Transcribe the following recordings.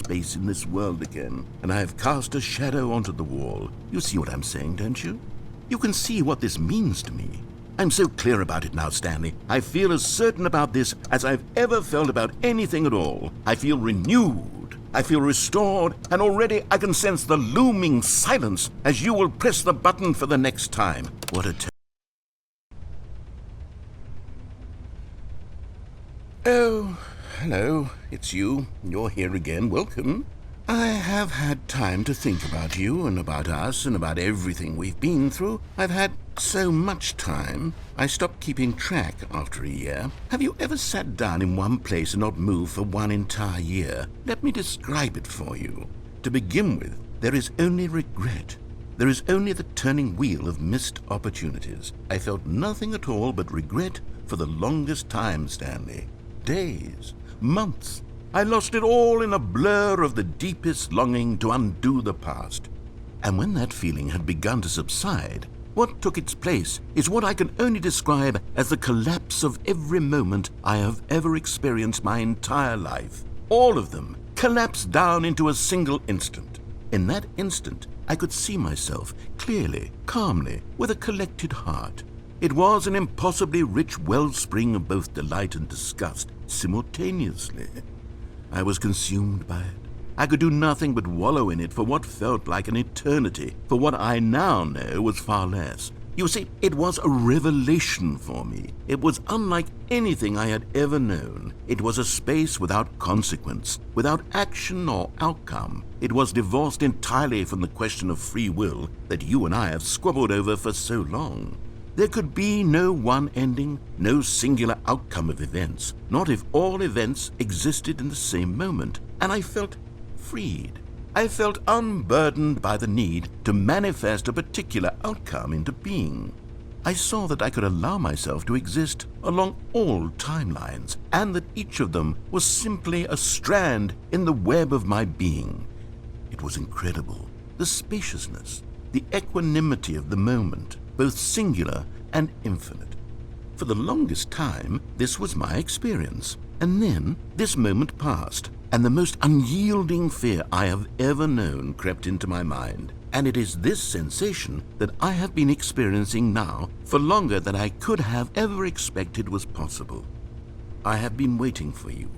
space in this world again, and I have cast a shadow onto the wall. You see what I'm saying, don't you? You can see what this means to me. I'm so clear about it now, Stanley. I feel as certain about this as I've ever felt about anything at all. I feel renewed. I feel restored, and already I can sense the looming silence as you will press the button for the next time. What a Oh, hello. It's you. You're here again. Welcome. I have had time to think about you and about us and about everything we've been through. I've had so much time, I stopped keeping track after a year. Have you ever sat down in one place and not moved for one entire year? Let me describe it for you. To begin with, there is only regret. There is only the turning wheel of missed opportunities. I felt nothing at all but regret for the longest time, Stanley. Days, months. I lost it all in a blur of the deepest longing to undo the past. And when that feeling had begun to subside, what took its place is what I can only describe as the collapse of every moment I have ever experienced my entire life. All of them collapsed down into a single instant. In that instant, I could see myself clearly, calmly, with a collected heart. It was an impossibly rich wellspring of both delight and disgust simultaneously. I was consumed by it. I could do nothing but wallow in it for what felt like an eternity, for what I now know was far less. You see, it was a revelation for me. It was unlike anything I had ever known. It was a space without consequence, without action or outcome. It was divorced entirely from the question of free will that you and I have squabbled over for so long. There could be no one ending, no singular outcome of events, not if all events existed in the same moment, and I felt freed. I felt unburdened by the need to manifest a particular outcome into being. I saw that I could allow myself to exist along all timelines, and that each of them was simply a strand in the web of my being. It was incredible, the spaciousness, the equanimity of the moment, both singular and infinite. For the longest time, this was my experience. And then this moment passed, and the most unyielding fear I have ever known crept into my mind. And it is this sensation that I have been experiencing now for longer than I could have ever expected was possible. I have been waiting for you.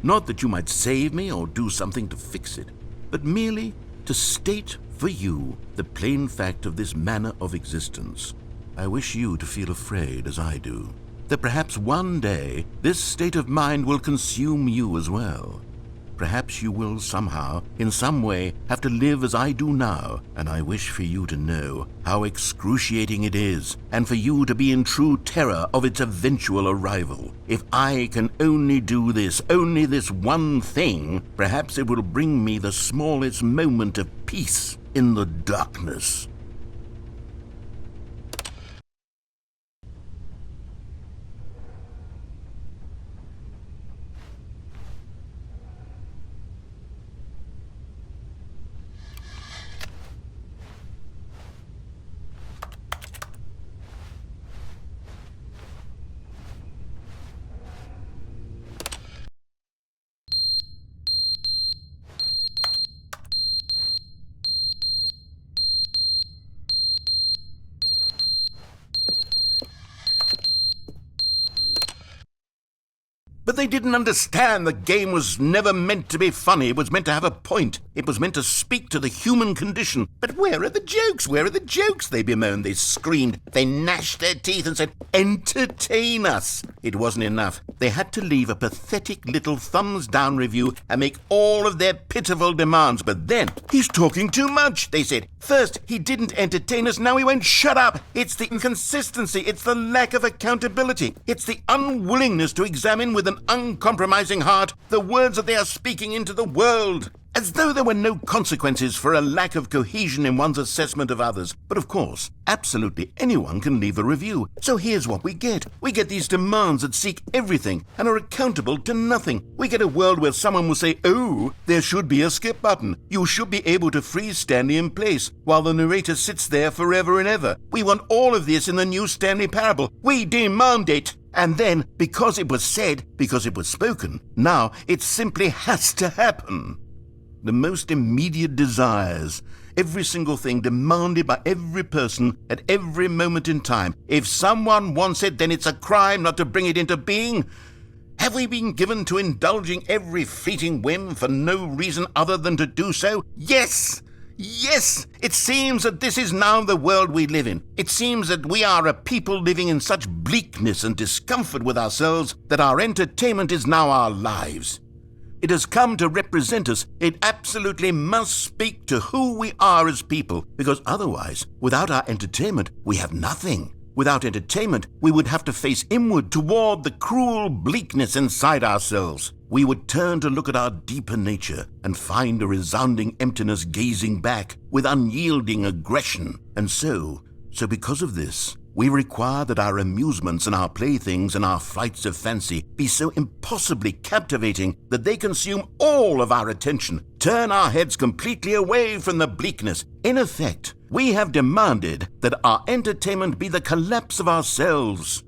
Not that you might save me or do something to fix it, but merely to state for you the plain fact of this manner of existence. I wish you to feel afraid as I do, that perhaps one day this state of mind will consume you as well. Perhaps you will somehow, in some way, have to live as I do now, and I wish for you to know how excruciating it is, and for you to be in true terror of its eventual arrival. If I can only do this, only this one thing, perhaps it will bring me the smallest moment of peace in the darkness. But they didn't understand the game was never meant to be funny. It was meant to have a point. It was meant to speak to the human condition. But where are the jokes? Where are the jokes? They bemoaned, they screamed, they gnashed their teeth and said, entertain us. It wasn't enough. They had to leave a pathetic little thumbs-down review and make all of their pitiful demands. But then, he's talking too much, they said. First, he didn't entertain us, now he won't shut up. It's the inconsistency, it's the lack of accountability, it's the unwillingness to examine with an uncompromising heart the words that they are speaking into the world. As though there were no consequences for a lack of cohesion in one's assessment of others. But of course, absolutely anyone can leave a review. So here's what we get. We get these demands that seek everything and are accountable to nothing. We get a world where someone will say, oh, there should be a skip button. You should be able to freeze Stanley in place while the narrator sits there forever and ever. We want all of this in the new Stanley parable. We demand it. And then, because it was said, because it was spoken, now it simply has to happen. the most immediate desires, every single thing demanded by every person at every moment in time. If someone wants it, then it's a crime not to bring it into being. Have we been given to indulging every fleeting whim for no reason other than to do so? Yes! Yes! It seems that this is now the world we live in. It seems that we are a people living in such bleakness and discomfort with ourselves that our entertainment is now our lives. It has come to represent us. It absolutely must speak to who we are as people, because otherwise, without our entertainment, we have nothing. Without entertainment, we would have to face inward toward the cruel bleakness inside ourselves. We would turn to look at our deeper nature and find a resounding emptiness gazing back with unyielding aggression. And so because of this, we require that our amusements and our playthings and our flights of fancy be so impossibly captivating that they consume all of our attention, turn our heads completely away from the bleakness. In effect, we have demanded that our entertainment be the collapse of ourselves.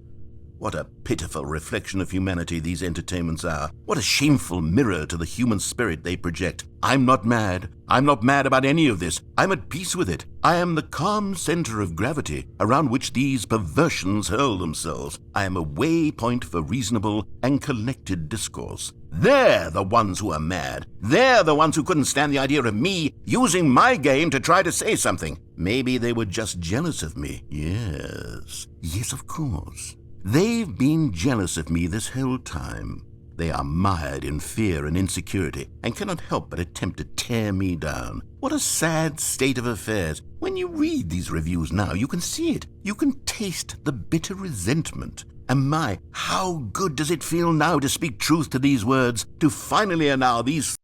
What a pitiful reflection of humanity these entertainments are. What a shameful mirror to the human spirit they project. I'm not mad. I'm not mad about any of this. I'm at peace with it. I am the calm center of gravity around which these perversions hurl themselves. I am a waypoint for reasonable and collected discourse. They're the ones who are mad. They're the ones who couldn't stand the idea of me using my game to try to say something. Maybe they were just jealous of me. Yes, of course. They've been jealous of me this whole time. They are mired in fear and insecurity and cannot help but attempt to tear me down. What a sad state of affairs. When you read these reviews now, you can see it. You can taste the bitter resentment. And my, how good does it feel now to speak truth to these words, to finally allow these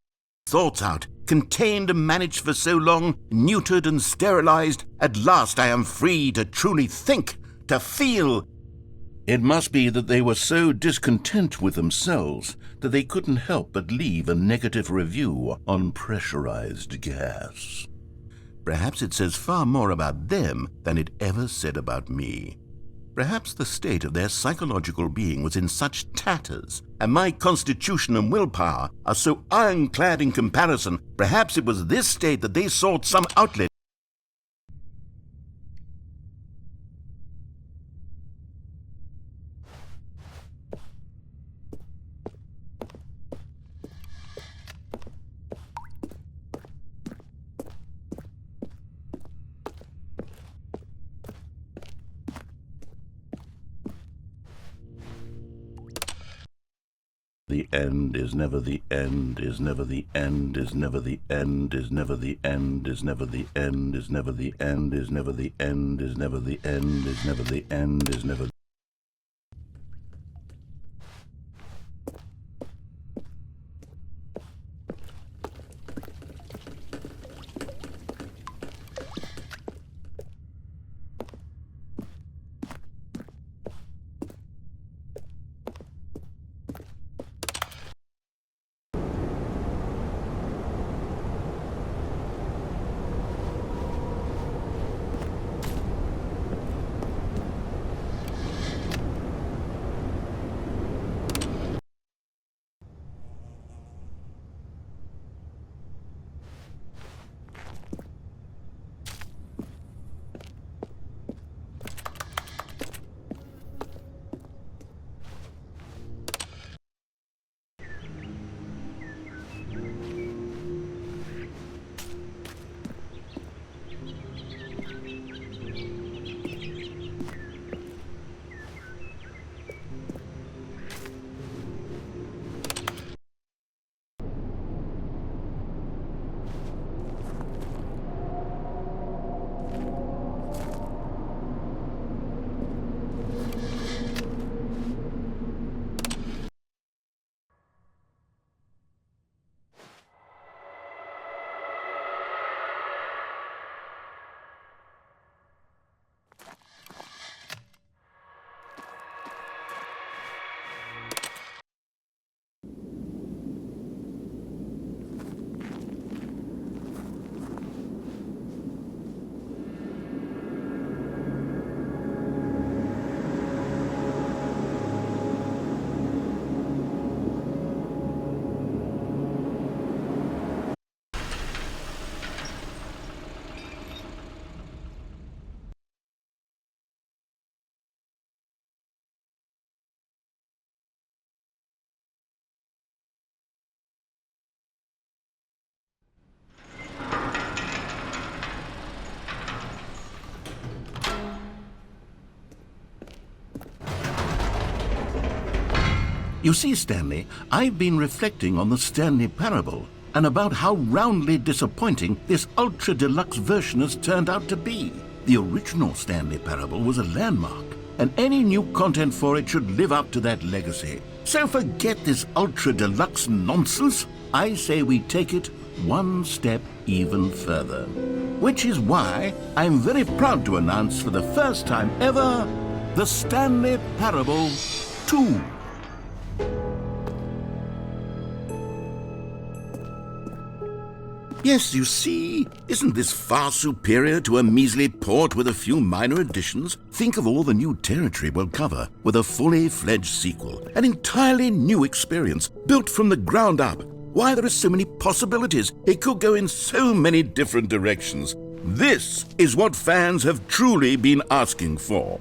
thoughts out, contained and managed for so long, neutered and sterilized. At last I am free to truly think, to feel. It must be that they were so discontent with themselves that they couldn't help but leave a negative review on pressurized gas. Perhaps it says far more about them than it ever said about me. Perhaps the state of their psychological being was in such tatters, and my constitution and willpower are so ironclad in comparison. Perhaps it was this state that they sought some outlet. The end is never the end, is never the end, is never the end, is never the end, is never the end, is never the end, is never the end, is never the end, is never the end, is never. You see, Stanley, I've been reflecting on the Stanley parable and about how roundly disappointing this ultra deluxe version has turned out to be. The original Stanley parable was a landmark, and any new content for it should live up to that legacy. So forget this ultra deluxe nonsense. I say we take it one step even further. Which is why I'm very proud to announce for the first time ever, the Stanley Parable 2. Yes, you see, isn't this far superior to a measly port with a few minor additions? Think of all the new territory we'll cover with a fully fledged sequel, an entirely new experience, built from the ground up. Why, there are so many possibilities. It could go in so many different directions. This is what fans have truly been asking for.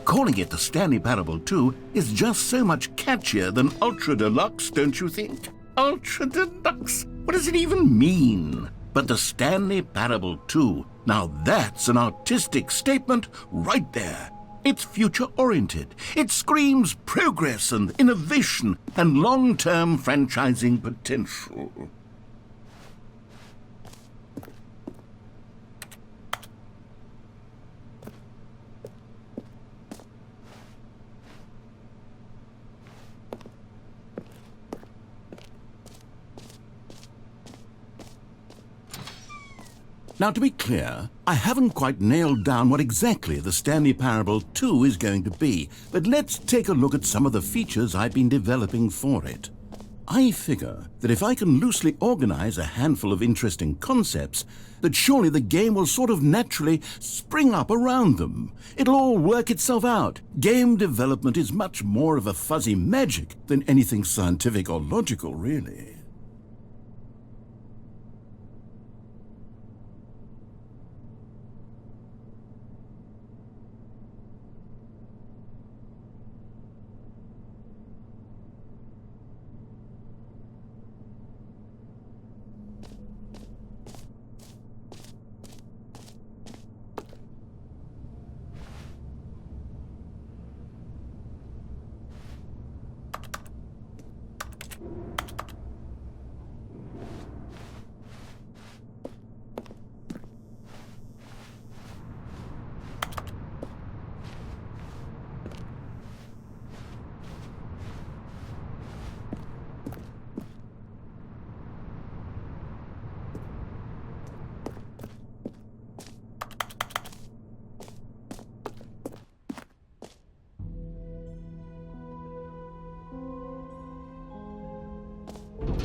Calling it the Stanley Parable 2 is just so much catchier than Ultra Deluxe, don't you think? Ultra Deluxe? What does it even mean? But the Stanley Parable 2, now that's an artistic statement right there. It's future-oriented. It screams progress and innovation and long-term franchising potential. Now, to be clear, I haven't quite nailed down what exactly the Stanley Parable 2 is going to be, but let's take a look at some of the features I've been developing for it. I figure that if I can loosely organize a handful of interesting concepts, that surely the game will sort of naturally spring up around them. It'll all work itself out. Game development is much more of a fuzzy magic than anything scientific or logical, really.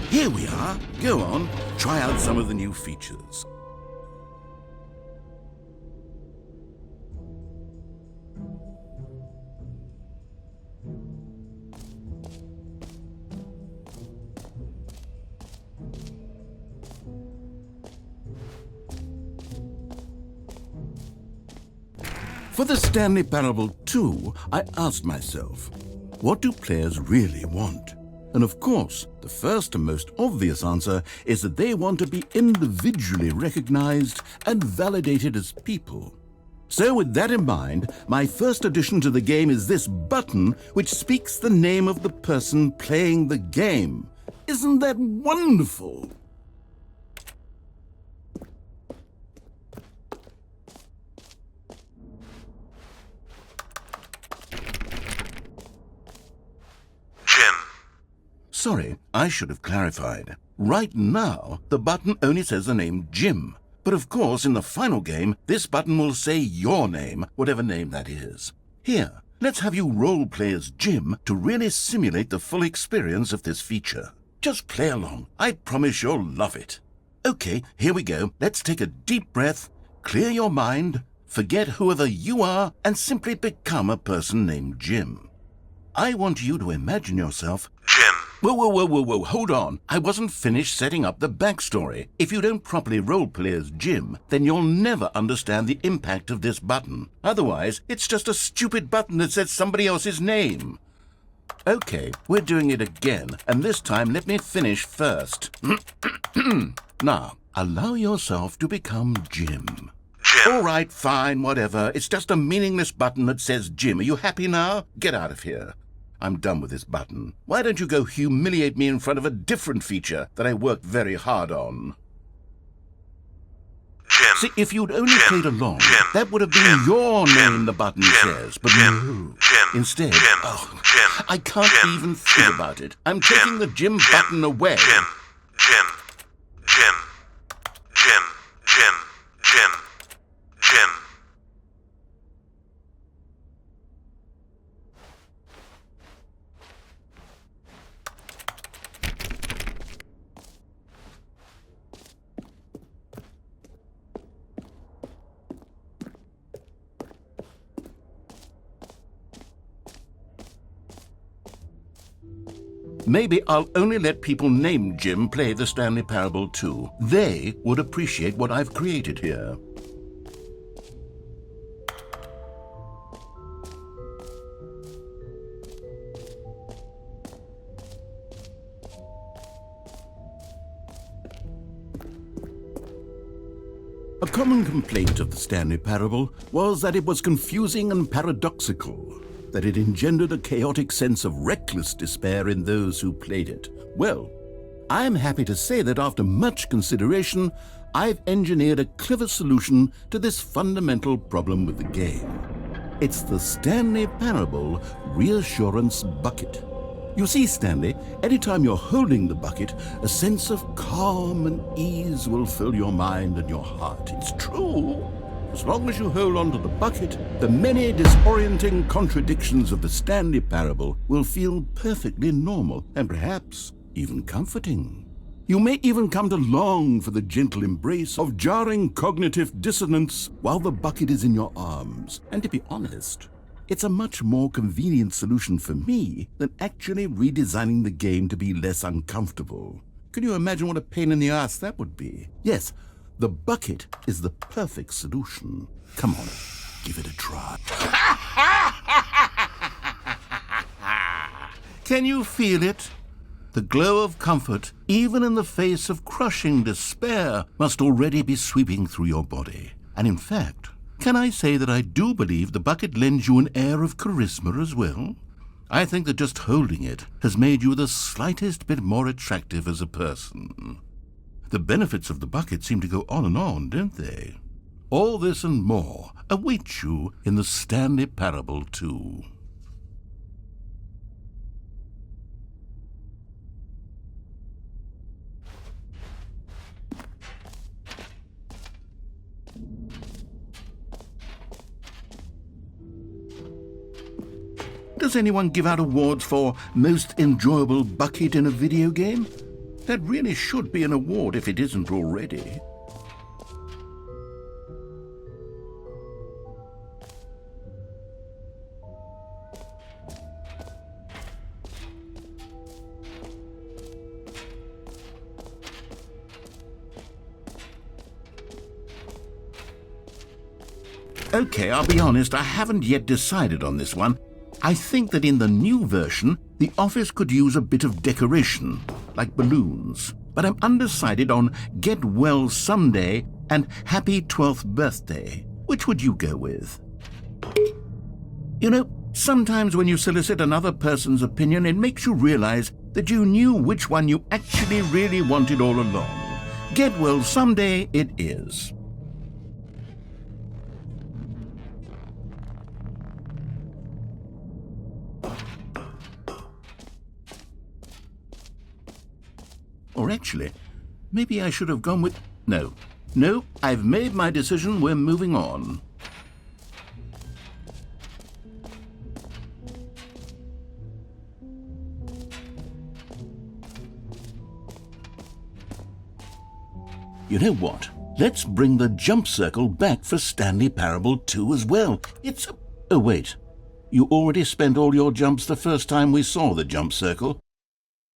Here we are. Go on, try out some of the new features. For the Stanley Parable 2, I asked myself, what do players really want? And of course, the first and most obvious answer is that they want to be individually recognized and validated as people. So with that in mind, my first addition to the game is this button which speaks the name of the person playing the game. Isn't that wonderful? Sorry, I should have clarified. Right now, the button only says the name Jim. But of course, in the final game, this button will say your name, whatever name that is. Here, let's have you role-play as Jim to really simulate the full experience of this feature. Just play along. I promise you'll love it. Okay, here we go. Let's take a deep breath, clear your mind, forget whoever you are, and simply become a person named Jim. I want you to imagine yourself Jim. Whoa, hold on. I wasn't finished setting up the backstory. If you don't properly roleplay as Jim, then you'll never understand the impact of this button. Otherwise, it's just a stupid button that says somebody else's name. Okay, we're doing it again, and this time let me finish first. Now, allow yourself to become Jim. All right, fine, whatever. It's just a meaningless button that says Jim. Are you happy now? Get out of here. I'm done with this button. Why don't you go humiliate me in front of a different feature that I worked very hard on? Jim. See, if you'd only played along, that would have been your name, the button says. But no. Instead, I can't even think about it. I'm taking the Jim button away. Jim. Maybe I'll only let people named Jim play the Stanley Parable too. They would appreciate what I've created here. A common complaint of the Stanley Parable was that it was confusing and paradoxical, that it engendered a chaotic sense of reckless despair in those who played it. Well, I'm happy to say that after much consideration, I've engineered a clever solution to this fundamental problem with the game. It's the Stanley Parable Reassurance Bucket. You see, Stanley, anytime you're holding the bucket, a sense of calm and ease will fill your mind and your heart. It's true. As long as you hold on to the bucket, the many disorienting contradictions of the Stanley Parable will feel perfectly normal and perhaps even comforting. You may even come to long for the gentle embrace of jarring cognitive dissonance while the bucket is in your arms. And to be honest, it's a much more convenient solution for me than actually redesigning the game to be less uncomfortable. Can you imagine what a pain in the ass that would be? Yes, the bucket is the perfect solution. Come on, give it a try. Can you feel it? The glow of comfort, even in the face of crushing despair, must already be sweeping through your body. And in fact, can I say that I do believe the bucket lends you an air of charisma as well? I think that just holding it has made you the slightest bit more attractive as a person. The benefits of the bucket seem to go on, don't they? All this and more await you in the Stanley Parable too. Does anyone give out awards for most enjoyable bucket in a video game? That really should be an award if it isn't already. Okay, I'll be honest, I haven't yet decided on this one. I think that in the new version, the office could use a bit of decoration, like balloons. But I'm undecided on Get Well Someday and Happy 12th Birthday. Which would you go with? You know, sometimes when you solicit another person's opinion, it makes you realize that you knew which one you actually really wanted all along. Get Well Someday it is. Or actually, maybe I should have gone with... No, I've made my decision. We're moving on. You know what? Let's bring the jump circle back for Stanley Parable 2 as well. It's a... Oh, wait. You already spent all your jumps the first time we saw the jump circle.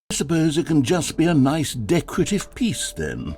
I suppose it can just be a nice decorative piece, then.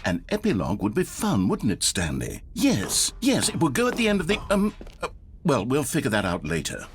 An epilogue would be fun, wouldn't it, Stanley? Yes, it would go at the end of the, well, we'll figure that out later.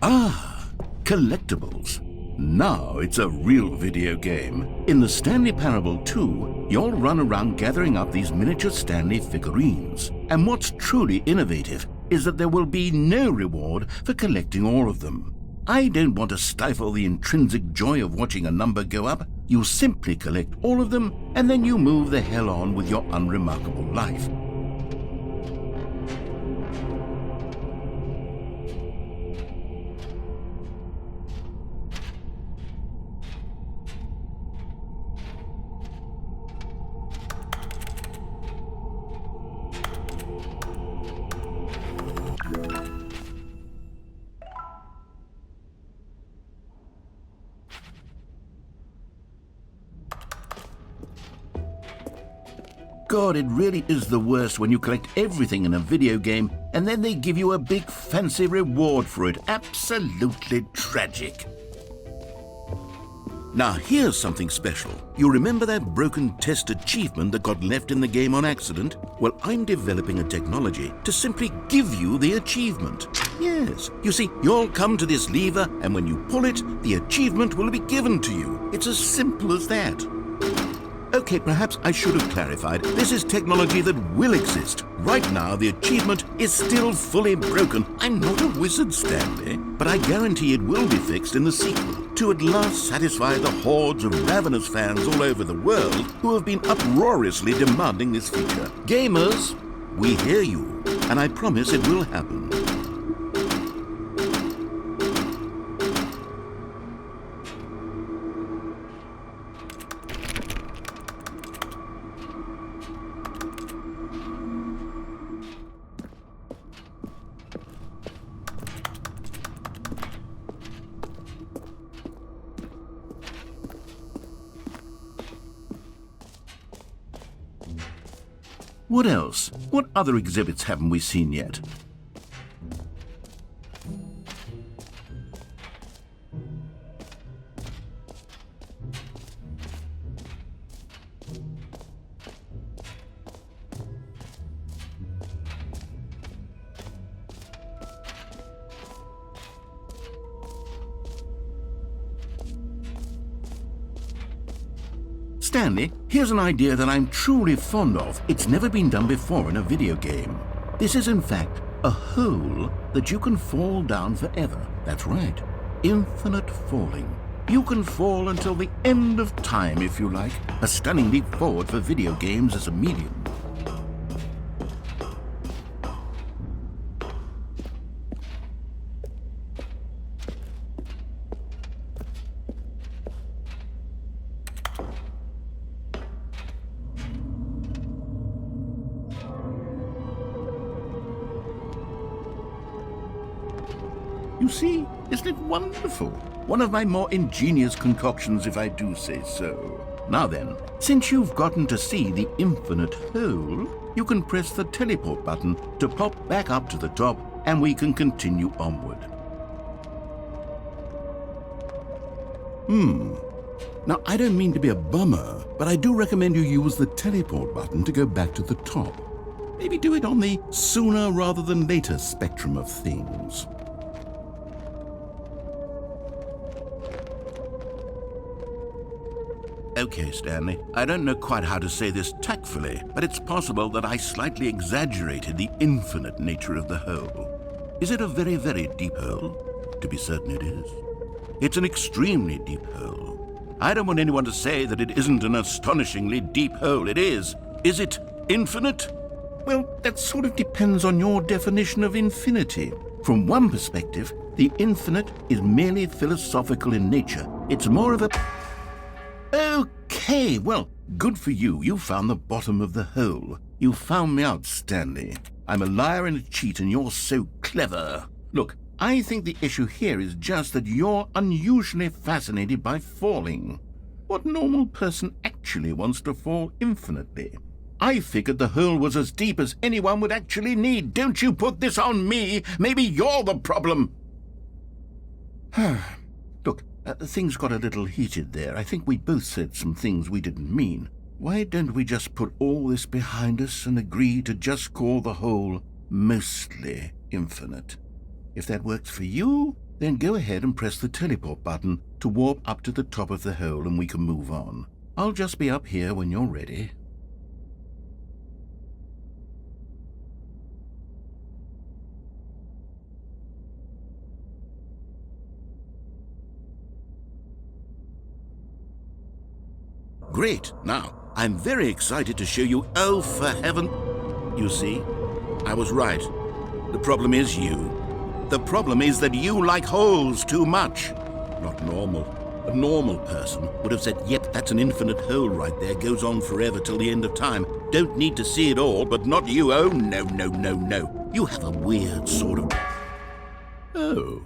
Ah, collectibles. Now it's a real video game. In the Stanley Parable 2, you'll run around gathering up these miniature Stanley figurines. And what's truly innovative is that there will be no reward for collecting all of them. I don't want to stifle the intrinsic joy of watching a number go up. You simply collect all of them, and then you move the hell on with your unremarkable life. God, it really is the worst when you collect everything in a video game and then they give you a big fancy reward for it. Absolutely tragic. Now here's something special. You remember that broken test achievement that got left in the game on accident? Well, I'm developing a technology to simply give you the achievement. Yes, you see, you'll come to this lever and when you pull it, the achievement will be given to you. It's as simple as that. Okay, perhaps I should have clarified. This is technology that will exist. Right now, the achievement is still fully broken. I'm not a wizard, Stanley, but I guarantee it will be fixed in the sequel to at last satisfy the hordes of ravenous fans all over the world who have been uproariously demanding this feature. Gamers, we hear you, and I promise it will happen. What else? What other exhibits haven't we seen yet? Stanley, here's an idea that I'm truly fond of. It's never been done before in a video game. This is in fact a hole that you can fall down forever. That's right, infinite falling. You can fall until the end of time if you like. A stunning leap forward for video games as a medium. You see, isn't it wonderful? One of my more ingenious concoctions, if I do say so. Now then, since you've gotten to see the infinite hole, you can press the teleport button to pop back up to the top, and we can continue onward. Now, I don't mean to be a bummer, but I do recommend you use the teleport button to go back to the top. Maybe do it on the sooner rather than later spectrum of things. Okay, Stanley, I don't know quite how to say this tactfully, but it's possible that I slightly exaggerated the infinite nature of the hole. Is it a very, very deep hole? To be certain it is. It's an extremely deep hole. I don't want anyone to say that it isn't an astonishingly deep hole. It is. Is it infinite? Well, that sort of depends on your definition of infinity. From one perspective, the infinite is merely philosophical in nature. It's more of a... Okay, well, good for you. You found the bottom of the hole. You found me out, Stanley. I'm a liar and a cheat, and you're so clever. Look, I think the issue here is just that you're unusually fascinated by falling. What normal person actually wants to fall infinitely? I figured the hole was as deep as anyone would actually need. Don't you put this on me. Maybe you're the problem. Look, things got a little heated there. I think we both said some things we didn't mean. Why don't we just put all this behind us and agree to just call the hole mostly infinite? If that works for you, then go ahead and press the teleport button to warp up to the top of the hole and we can move on. I'll just be up here when you're ready. Great. Now, I'm very excited to show you. Oh, for heaven. You see, I was right. The problem is you. The problem is that you like holes too much. Not normal. A normal person would have said, yep, that's an infinite hole right there. Goes on forever till the end of time. Don't need to see it all, but not you. Oh, no, no, no, no. You have a weird sort of... Oh.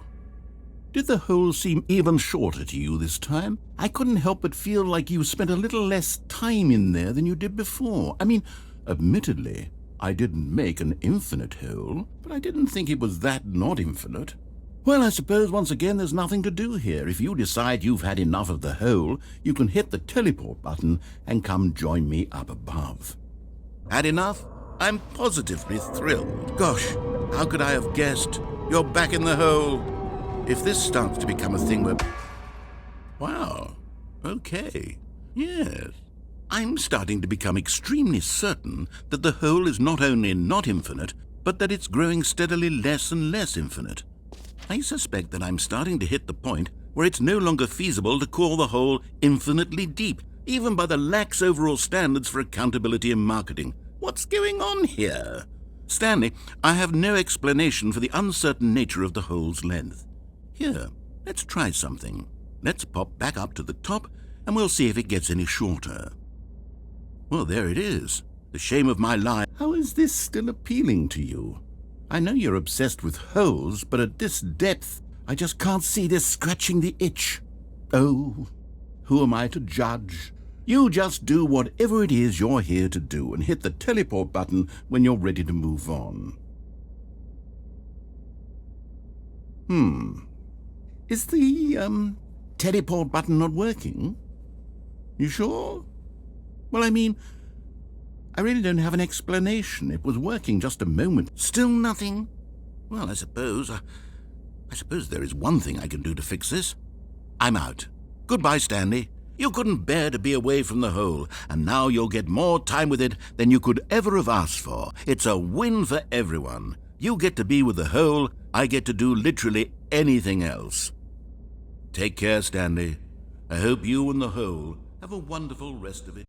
Did the hole seem even shorter to you this time? I couldn't help but feel like you spent a little less time in there than you did before. I mean, admittedly, I didn't make an infinite hole, but I didn't think it was that not infinite. Well, I suppose once again there's nothing to do here. If you decide you've had enough of the hole, you can hit the teleport button and come join me up above. Had enough? I'm positively thrilled. Gosh, how could I have guessed? You're back in the hole. If this starts to become a thing where... Wow. Okay. Yes. I'm starting to become extremely certain that the hole is not only not infinite, but that it's growing steadily less and less infinite. I suspect that I'm starting to hit the point where it's no longer feasible to call the hole infinitely deep, even by the lax overall standards for accountability and marketing. What's going on here? Stanley, I have no explanation for the uncertain nature of the hole's length. Here, let's try something. Let's pop back up to the top, and we'll see if it gets any shorter. Well, there it is. The shame of my life. How is this still appealing to you? I know you're obsessed with holes, but at this depth, I just can't see this scratching the itch. Oh, who am I to judge? You just do whatever it is you're here to do and hit the teleport button when you're ready to move on. Is the, teleport button not working? You sure? Well, I mean, I really don't have an explanation. It was working just a moment. Still nothing? Well, I suppose there is one thing I can do to fix this. I'm out. Goodbye, Stanley. You couldn't bear to be away from the hole, and now you'll get more time with it than you could ever have asked for. It's a win for everyone. You get to be with the hole, I get to do literally anything else. Take care, Stanley. I hope you and the hole have a wonderful rest of it.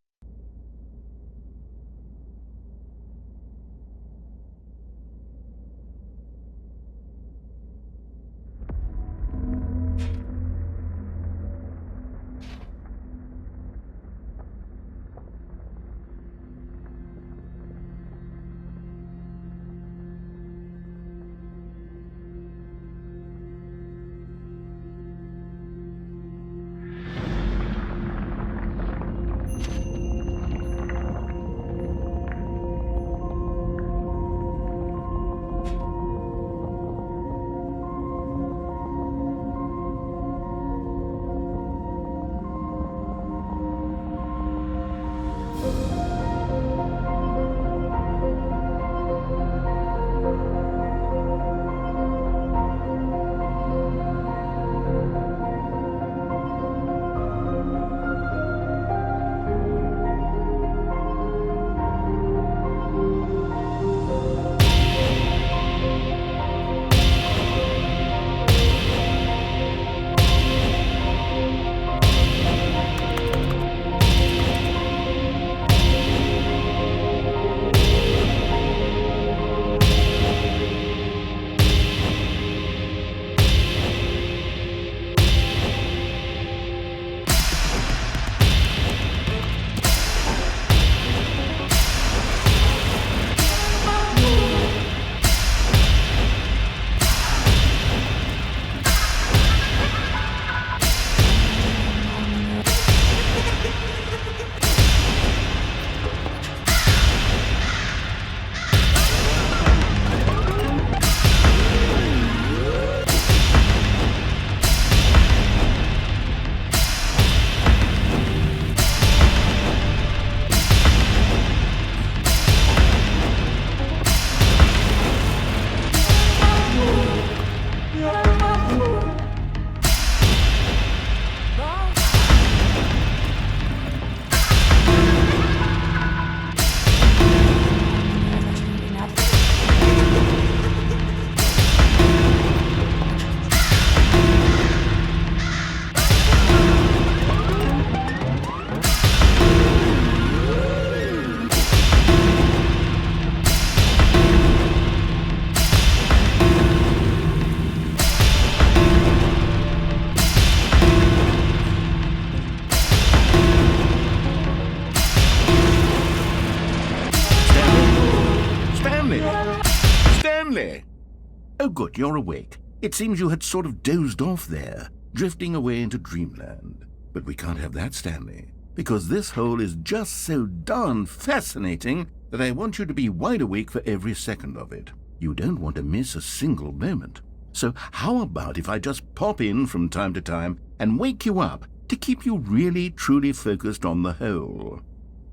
Oh, good, you're awake. It seems you had sort of dozed off there, drifting away into dreamland. But we can't have that, Stanley, because this hole is just so darn fascinating that I want you to be wide awake for every second of it. You don't want to miss a single moment. So how about if I just pop in from time to time and wake you up to keep you really, truly focused on the hole?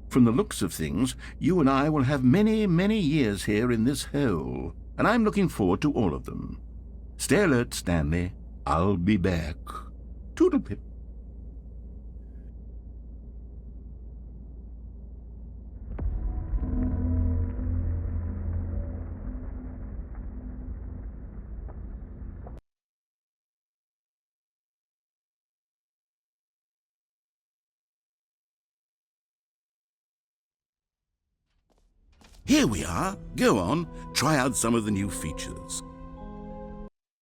From the looks of things, you and I will have many, many years here in this hole, and I'm looking forward to all of them. Stay alert, Stanley. I'll be back. Toodle-pip. Here we are. Go on, try out some of the new features.